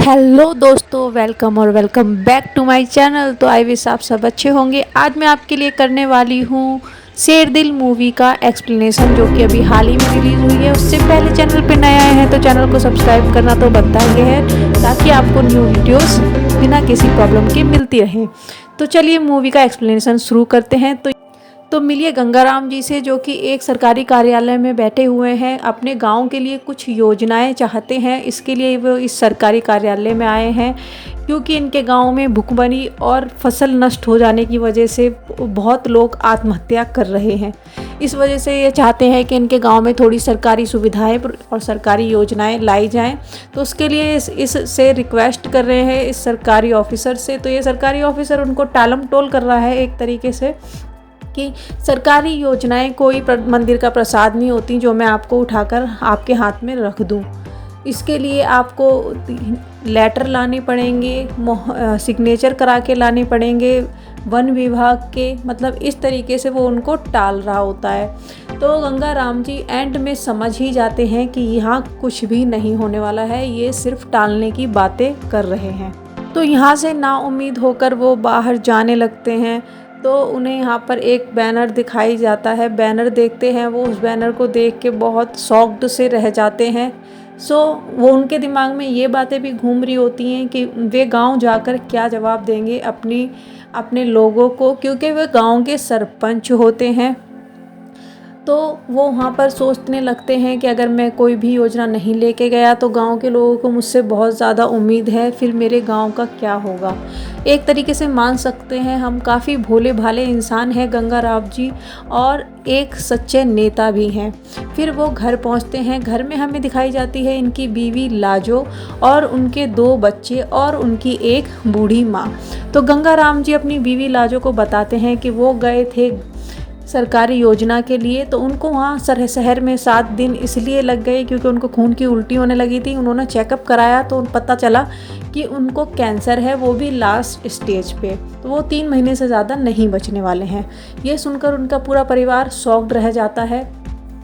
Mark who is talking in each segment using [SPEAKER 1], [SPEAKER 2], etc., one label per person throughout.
[SPEAKER 1] Hello दोस्तों, welcome और welcome back to my channel. तो आई विश आप सब अच्छे होंगे। आज मैं आपके लिए करने वाली हूँ शेर दिल मूवी का एक्सप्लेनेशन, जो कि अभी हाल ही में रिलीज़ हुई है। उससे पहले चैनल पे नए आए हैं तो चैनल को सब्सक्राइब करना तो बनता ही है, ताकि आपको न्यू वीडियोस बिना किसी प्रॉब्लम के मिलती रहें। तो चलिए मूवी का एक्सप्लेनेशन शुरू करते हैं। तो मिलिए गंगाराम जी से, जो कि एक सरकारी कार्यालय में बैठे हुए हैं। अपने गांव के लिए कुछ योजनाएं चाहते हैं, इसके लिए वो इस सरकारी कार्यालय में आए हैं, क्योंकि इनके गांव में भूखमरी और फसल नष्ट हो जाने की वजह से बहुत लोग आत्महत्या कर रहे हैं। इस वजह से ये चाहते हैं कि इनके गांव में थोड़ी सरकारी सुविधाएं और सरकारी योजनाएं लाई जाएं। तो उसके लिए इससे रिक्वेस्ट कर रहे हैं इस सरकारी ऑफिसर से। तो ये सरकारी ऑफिसर उनको टालम टोल कर रहा है एक तरीके से, कि सरकारी योजनाएं कोई मंदिर का प्रसाद नहीं होती जो मैं आपको उठाकर आपके हाथ में रख दूं। इसके लिए आपको लेटर लाने पड़ेंगे, सिग्नेचर करा के लाने पड़ेंगे वन विभाग के। मतलब इस तरीके से वो उनको टाल रहा होता है। तो गंगाराम जी एंड में समझ ही जाते हैं कि यहाँ कुछ भी नहीं होने वाला है, ये सिर्फ टालने की बातें कर रहे हैं। तो यहाँ से नाउम्मीद होकर वो बाहर जाने लगते हैं। तो उन्हें यहाँ पर एक बैनर दिखाई जाता है। बैनर देखते हैं वो, उस बैनर को देख के बहुत शॉक्ड से रह जाते हैं। वो उनके दिमाग में ये बातें भी घूम रही होती हैं कि वे गांव जाकर क्या जवाब देंगे अपने लोगों को, क्योंकि वे गांव के सरपंच होते हैं। तो वो वहाँ पर सोचने लगते हैं कि अगर मैं कोई भी योजना नहीं लेके गया तो गांव के लोगों को मुझसे बहुत ज़्यादा उम्मीद है, फिर मेरे गांव का क्या होगा। एक तरीके से मान सकते हैं हम काफ़ी भोले भाले इंसान हैं गंगाराम जी, और एक सच्चे नेता भी हैं। फिर वो घर पहुंचते हैं। घर में हमें दिखाई जाती है इनकी बीवी लाजो और उनके 2 बच्चे और उनकी एक बूढ़ी माँ। तो गंगाराम जी अपनी बीवी लाजो को बताते हैं कि वो गए थे सरकारी योजना के लिए। तो उनको वहाँ शहर में 7 दिन इसलिए लग गए क्योंकि उनको खून की उल्टी होने लगी थी। उन्होंने चेकअप कराया तो पता चला कि उनको कैंसर है, वो भी लास्ट स्टेज पे। तो वो 3 महीने से ज़्यादा नहीं बचने वाले हैं। ये सुनकर उनका पूरा परिवार शॉक्ड रह जाता है।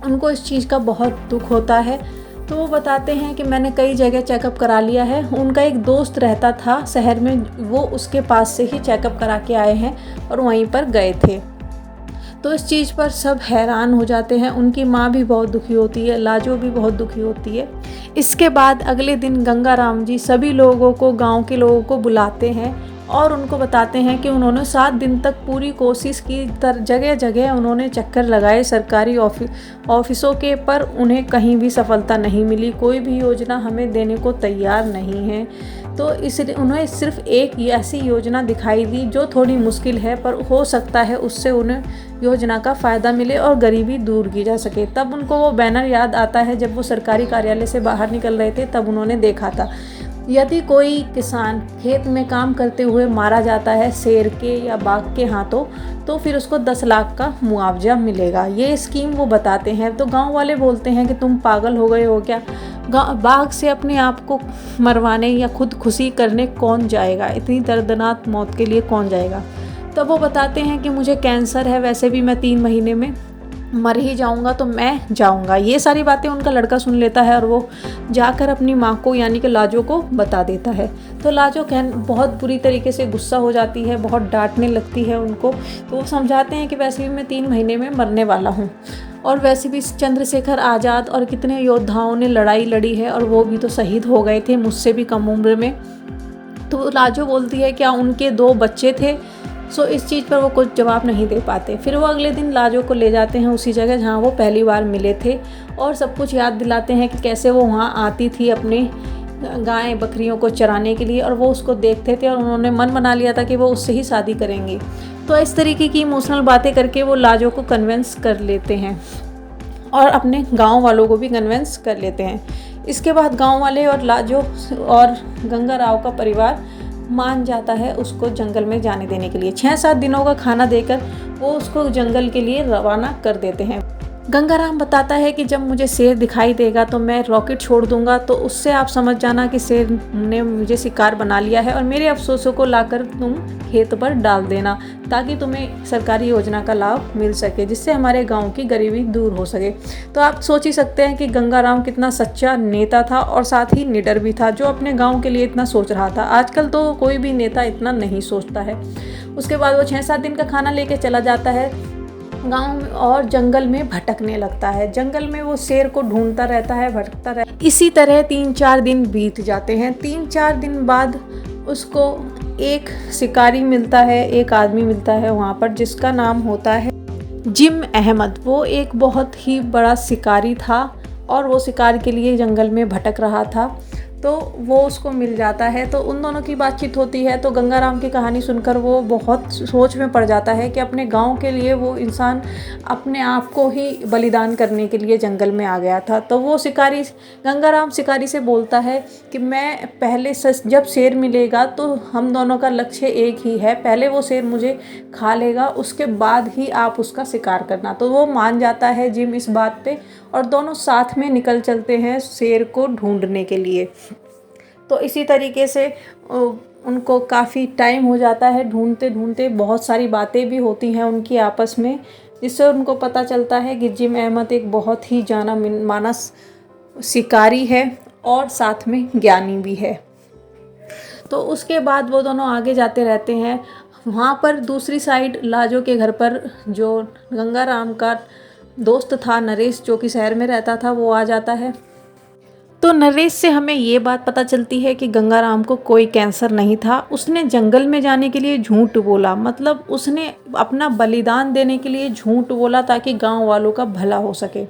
[SPEAKER 1] उनको इस चीज़ का बहुत दुख होता है। तो वो बताते हैं कि मैंने कई जगह चेकअप करा लिया है। उनका एक दोस्त रहता था शहर में, वो उसके पास से ही चेकअप करा के आए हैं और वहीं पर गए थे। तो इस चीज़ पर सब हैरान हो जाते हैं। उनकी माँ भी बहुत दुखी होती है, लाजो भी बहुत दुखी होती है। इसके बाद अगले दिन गंगाराम जी सभी लोगों को, गांव के लोगों को बुलाते हैं और उनको बताते हैं कि उन्होंने 7 दिन तक पूरी कोशिश की, जगह जगह उन्होंने चक्कर लगाए सरकारी ऑफिसों के, पर उन्हें कहीं भी सफलता नहीं मिली। कोई भी योजना हमें देने को तैयार नहीं है। तो इसलिए उन्हें सिर्फ एक ऐसी योजना दिखाई दी जो थोड़ी मुश्किल है, पर हो सकता है उससे उन्हें योजना का फ़ायदा मिले और गरीबी दूर की जा सके। तब उनको वो बैनर याद आता है, जब वो सरकारी कार्यालय से बाहर निकल रहे थे तब उन्होंने देखा था, यदि कोई किसान खेत में काम करते हुए मारा जाता है शेर के या बाघ के हाथों, तो फिर उसको 10 लाख का मुआवजा मिलेगा। ये स्कीम वो बताते हैं। तो गांव वाले बोलते हैं कि तुम पागल हो गए हो क्या, बाघ से अपने आप को मरवाने या खुद खुशी करने कौन जाएगा, इतनी दर्दनाक मौत के लिए कौन जाएगा। तब वो बताते हैं कि मुझे कैंसर है, वैसे भी मैं 3 महीने में मर ही जाऊंगा, तो मैं जाऊंगा। ये सारी बातें उनका लड़का सुन लेता है और वो जाकर अपनी माँ को यानी कि लाजो को बता देता है। तो लाजो बहुत बुरी तरीके से गुस्सा हो जाती है, बहुत डांटने लगती है उनको। तो वो समझाते हैं कि वैसे भी मैं 3 महीने में मरने वाला हूँ, और वैसे भी चंद्रशेखर आज़ाद और कितने योद्धाओं ने लड़ाई लड़ी है और वो भी तो शहीद हो गए थे मुझसे भी कम उम्र में। तो लाजो बोलती है क्या उनके 2 बच्चे थे। इस चीज़ पर वो कुछ जवाब नहीं दे पाते। फिर वो अगले दिन लाजो को ले जाते हैं उसी जगह जहाँ वो पहली बार मिले थे, और सब कुछ याद दिलाते हैं कि कैसे वो वहाँ आती थी अपने गाय बकरियों को चराने के लिए, और वो उसको देखते थे और उन्होंने मन बना लिया था कि वो उससे ही शादी करेंगे। तो इस तरीके की इमोशनल बातें करके वो लाजो को कन्विंस कर लेते हैं और अपने गाँव वालों को भी कन्विंस कर लेते हैं। इसके बाद गाँव वाले और लाजो और गंगाराव का परिवार मान जाता है उसको जंगल में जाने देने के लिए। 6-7 दिनों का खाना देकर वो उसको जंगल के लिए रवाना कर देते हैं। गंगाराम बताता है कि जब मुझे शेर दिखाई देगा तो मैं रॉकेट छोड़ दूंगा, तो उससे आप समझ जाना कि शेर ने मुझे शिकार बना लिया है और मेरे अफसोसों को लाकर तुम खेत पर डाल देना, ताकि तुम्हें सरकारी योजना का लाभ मिल सके, जिससे हमारे गांव की गरीबी दूर हो सके। तो आप सोच ही सकते हैं कि गंगाराम कितना सच्चा नेता था और साथ ही निडर भी था, जो अपने गाँव के लिए इतना सोच रहा था। आजकल तो कोई भी नेता इतना नहीं सोचता है। उसके बाद वो 6-7 दिन का खाना लेके चला जाता है गांव और जंगल में भटकने लगता है। जंगल में वो शेर को ढूंढता रहता है, भटकता रहता है। इसी तरह 3-4 दिन बीत जाते हैं। 3-4 दिन बाद उसको एक शिकारी मिलता है, एक आदमी मिलता है वहाँ पर, जिसका नाम होता है जिम अहमद। वो एक बहुत ही बड़ा शिकारी था और वो शिकार के लिए जंगल में भटक रहा था, तो वो उसको मिल जाता है। तो उन दोनों की बातचीत होती है। तो गंगाराम की कहानी सुनकर वो बहुत सोच में पड़ जाता है कि अपने गांव के लिए वो इंसान अपने आप को ही बलिदान करने के लिए जंगल में आ गया था। तो वो गंगाराम शिकारी से बोलता है कि मैं पहले जब शेर मिलेगा तो हम दोनों का लक्ष्य एक ही है, पहले वो शेर मुझे खा लेगा, उसके बाद ही आप उसका शिकार करना। तो वो मान जाता है जिम इस बात पे, और दोनों साथ में निकल चलते हैं शेर को ढूंढने के लिए। तो इसी तरीके से उनको काफ़ी टाइम हो जाता है ढूंढते ढूंढते। बहुत सारी बातें भी होती हैं उनकी आपस में, जिससे उनको पता चलता है कि जिम अहमद एक बहुत ही जाना माना शिकारी है और साथ में ज्ञानी भी है। तो उसके बाद वो दोनों आगे जाते रहते हैं। वहाँ पर दूसरी साइड लाजो के घर पर जो गंगाराम का दोस्त था नरेश, जो कि शहर में रहता था, वो आ जाता है। तो नरेश से हमें ये बात पता चलती है कि गंगाराम को कोई कैंसर नहीं था। उसने जंगल में जाने के लिए झूठ बोला, मतलब उसने अपना बलिदान देने के लिए झूठ बोला ताकि गांव वालों का भला हो सके।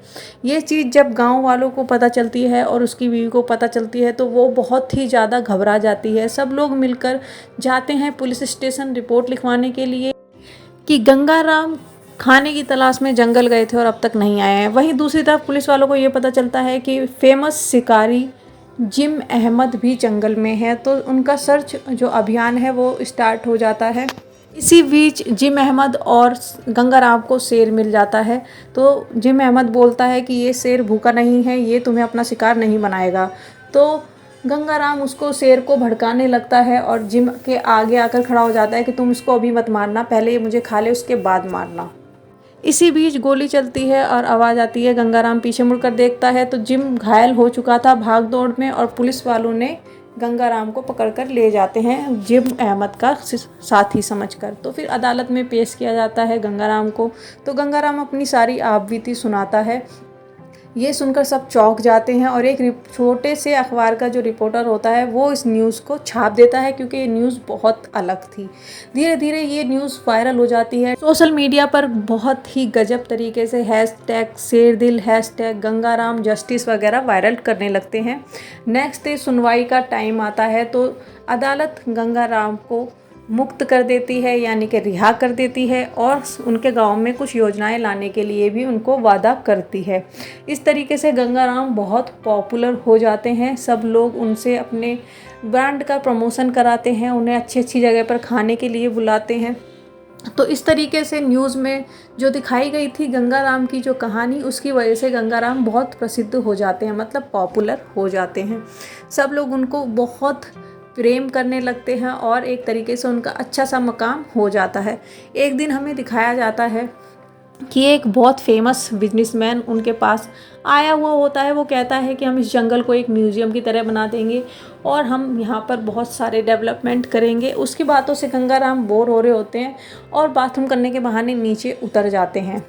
[SPEAKER 1] ये चीज़ जब गांव वालों को पता चलती है और उसकी बीवी को पता चलती है तो वो बहुत ही ज़्यादा घबरा जाती है। सब लोग मिलकर जाते हैं पुलिस स्टेशन रिपोर्ट लिखवाने के लिए कि गंगाराम खाने की तलाश में जंगल गए थे और अब तक नहीं आए हैं। वहीं दूसरी तरफ पुलिस वालों को ये पता चलता है कि फेमस शिकारी जिम अहमद भी जंगल में है, तो उनका सर्च जो अभियान है वो स्टार्ट हो जाता है। इसी बीच जिम अहमद और गंगाराम को शेर मिल जाता है। तो जिम अहमद बोलता है कि ये शेर भूखा नहीं है, ये तुम्हें अपना शिकार नहीं बनाएगा। तो गंगाराम उसको शेर को भड़काने लगता है और जिम के आगे आकर खड़ा हो जाता है कि तुम इसको अभी मत मारना, पहले ये मुझे खा ले, उसके बाद मारना। इसी बीच गोली चलती है और आवाज़ आती है। गंगाराम पीछे मुड़कर देखता है तो जिम घायल हो चुका था भाग दौड़ में, और पुलिस वालों ने गंगाराम को पकड़कर ले जाते हैं जिम अहमद का साथी समझकर। तो फिर अदालत में पेश किया जाता है गंगाराम को। तो गंगाराम अपनी सारी आपबीती सुनाता है। ये सुनकर सब चौंक जाते हैं और एक छोटे से अखबार का जो रिपोर्टर होता है वो इस न्यूज़ को छाप देता है, क्योंकि ये न्यूज़ बहुत अलग थी। धीरे धीरे ये न्यूज़ वायरल हो जाती है सोशल मीडिया पर। बहुत ही गजब तरीके से हैशटैग शेरदिल, हैशटैग गंगाराम जस्टिस वगैरह वायरल करने लगते हैं। नेक्स्ट डे सुनवाई का टाइम आता है तो अदालत गंगाराम को मुक्त कर देती है, यानी कि रिहा कर देती है, और उनके गांव में कुछ योजनाएं लाने के लिए भी उनको वादा करती है। इस तरीके से गंगाराम बहुत पॉपुलर हो जाते हैं। सब लोग उनसे अपने ब्रांड का प्रमोशन कराते हैं, उन्हें अच्छी अच्छी जगह पर खाने के लिए बुलाते हैं। तो इस तरीके से न्यूज़ में जो दिखाई गई थी गंगाराम की जो कहानी, उसकी वजह से गंगाराम बहुत प्रसिद्ध हो जाते हैं, मतलब पॉपुलर हो जाते हैं। सब लोग उनको बहुत प्रेम करने लगते हैं और एक तरीके से उनका अच्छा सा मकाम हो जाता है। एक दिन हमें दिखाया जाता है कि एक बहुत फेमस बिजनेसमैन उनके पास आया हुआ होता है। वो कहता है कि हम इस जंगल को एक म्यूज़ियम की तरह बना देंगे और हम यहाँ पर बहुत सारे डेवलपमेंट करेंगे। उसकी बातों से गंगाराम बोर हो रहे होते हैं और बाथरूम करने के बहाने नीचे उतर जाते हैं,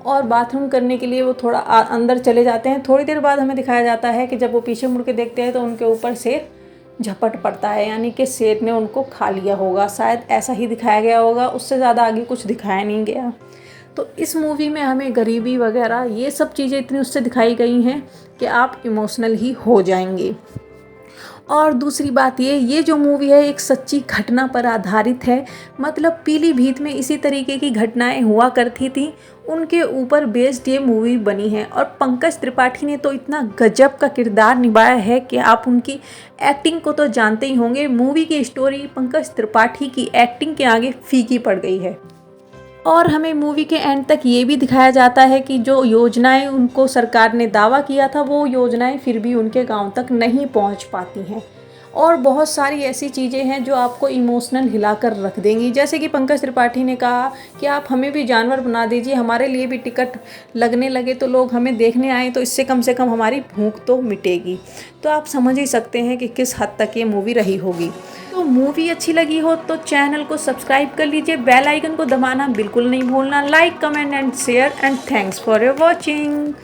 [SPEAKER 1] और बाथरूम करने के लिए वो थोड़ा अंदर चले जाते हैं। थोड़ी देर बाद हमें दिखाया जाता है कि जब वो पीछे मुड़ के देखते हैं तो उनके ऊपर शेर झपट पड़ता है, यानी कि शेर ने उनको खा लिया होगा। शायद ऐसा ही दिखाया गया होगा, उससे ज़्यादा आगे कुछ दिखाया नहीं गया। तो इस मूवी में हमें गरीबी वगैरह ये सब चीज़ें इतनी उससे दिखाई गई हैं कि आप इमोशनल ही हो जाएंगे। और दूसरी बात ये जो मूवी है एक सच्ची घटना पर आधारित है। मतलब पीलीभीत में इसी तरीके की घटनाएं हुआ करती थी, उनके ऊपर बेस्ड ये मूवी बनी है। और पंकज त्रिपाठी ने तो इतना गजब का किरदार निभाया है कि आप उनकी एक्टिंग को तो जानते ही होंगे। मूवी की स्टोरी पंकज त्रिपाठी की एक्टिंग के आगे फीकी पड़ गई है। और हमें मूवी के एंड तक ये भी दिखाया जाता है कि जो योजनाएं उनको सरकार ने दावा किया था वो योजनाएं फिर भी उनके गांव तक नहीं पहुंच पाती हैं। और बहुत सारी ऐसी चीज़ें हैं जो आपको इमोशनल हिला कर रख देंगी, जैसे कि पंकज त्रिपाठी ने कहा कि आप हमें भी जानवर बना दीजिए, हमारे लिए भी टिकट लगने लगे तो लोग हमें देखने आए तो इससे कम से कम हमारी भूख तो मिटेगी। तो आप समझ ही सकते हैं कि किस हद तक ये मूवी रही होगी। तो मूवी अच्छी लगी हो तो चैनल को सब्सक्राइब कर लीजिए, बेल आइकन को दबाना बिल्कुल नहीं भूलना, like comment and share and thanks for your watching.